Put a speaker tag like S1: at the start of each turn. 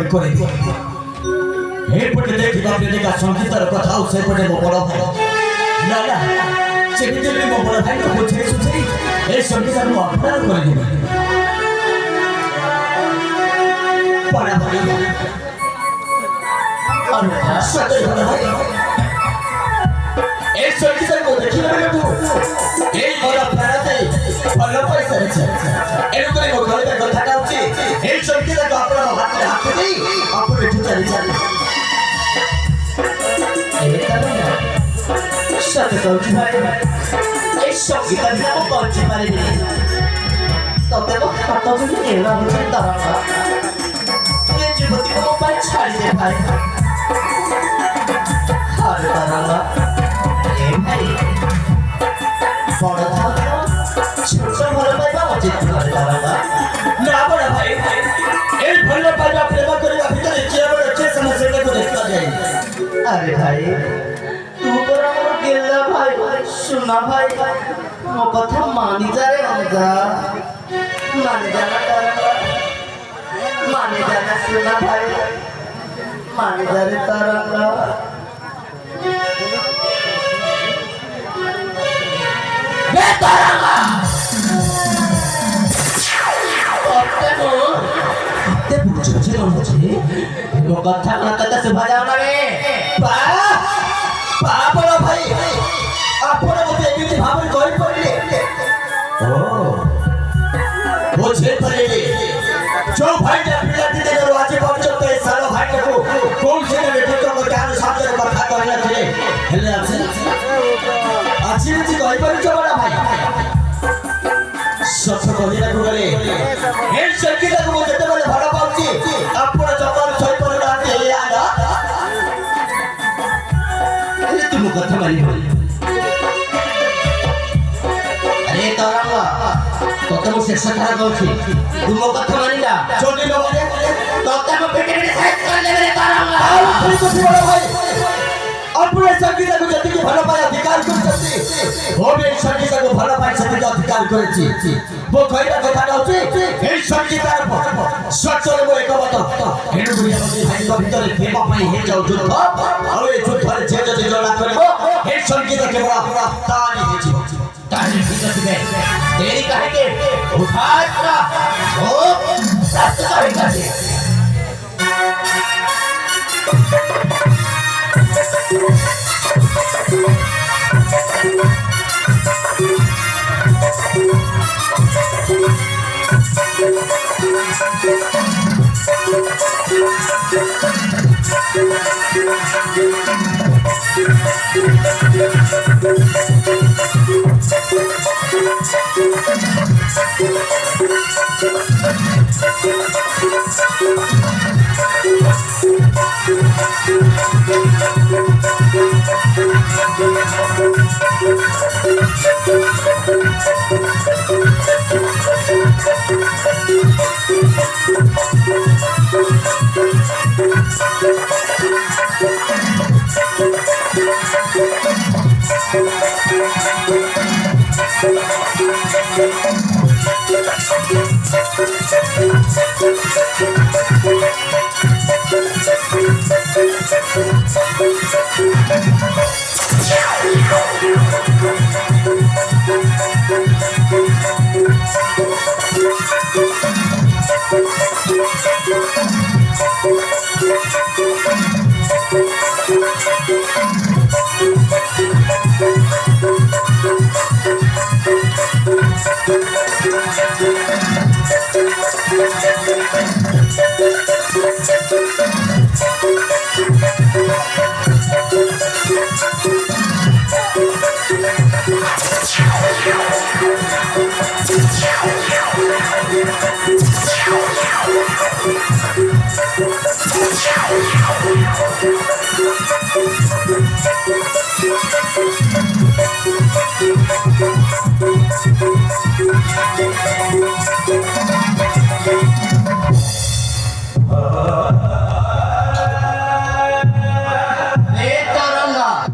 S1: Report करे हे पटे देखि बाप ने का संगीतर कथा उसे पटे मो बड़ भाई ना ना सेठी देबे मो बड़ भाई को बुझे सुझे ए संगीतर को अपना कर दे बड़ा भाई और सदै बड़ा भाई ए संगीतर को देखि ना तू ए बड़ा फराते ଭଲ पैसा ଅଛି ଏଣୁ କରି ମୋ ଘରେ କଥାଟା ଅଛି ଏ ସଂଗୀତ को ଆପଣ ହାତରେ ହାତ ଦେଇ ଆପଣ ଏଠୁ ଚାଲି ଚାଲି सत्य कहूँ भाई ए संगीत बिना मु बंची पारिबी तते मो हाथ जोड़ी नेला होचे तरंगा ये युवती को मो पर छाड़ी दे भाई हर तरंगा ए भाई बड़ था छोट भल पाइबा उचित हर तरंगा ना बड़ भाई ए भल पाइबा प्रेम करबा भीतर किया बड़ अच्छे समस्या को देखता जाए अरे भाई भाई सुना भाई मो कथा मानी जा रे हमदा मानी जाना तारा मानी जाना सुना भाई मानी जा रे तारा मैं तारा ते पूछो जे मो कथा ना कथा सुभा जाओ ना रे बड़ा भाई आपण मते एमिति भाबे करि पड़ले ओ बुझे पड़ले जो भाई जा पिला दे दरवाजे पहुंचो तो सालो भाई को कौन से बेटे को ज्ञान साथ कथा कहला थे हेले अच्छे जी कहि परि बड़ा भाई सच कहिला गले हे संगीत को जते बेले भड़ पाउची आपण जबर छय पर राते आला तुम कथा मारी अरे तरंगा तोते मो शेष कथा कहूची तुम कथा मारिला छोटी लोग ने तोते मो पेटे पेटे साइज कर ले रे तरंगा ठीक है बड़ा भाई अपने संगीत को जति के भलो पाए अधिकार करछती हो बे संगीत को भलो पाए सती अधिकार करछि वो कहिला कथा कहूची हे संगीत सचर मो एक बात हेनु गुरिया भाई को भीतर फेमा पाई हे जाऊ जुद्ध और ए जुद्ध रे जे जे लड़ा करबो हे संगीत के बड़ा पूरा ताली हे छी ताली भीतर में तेरी कहे के उठा करा ओ सत्य कहेगा जी
S2: Yeah.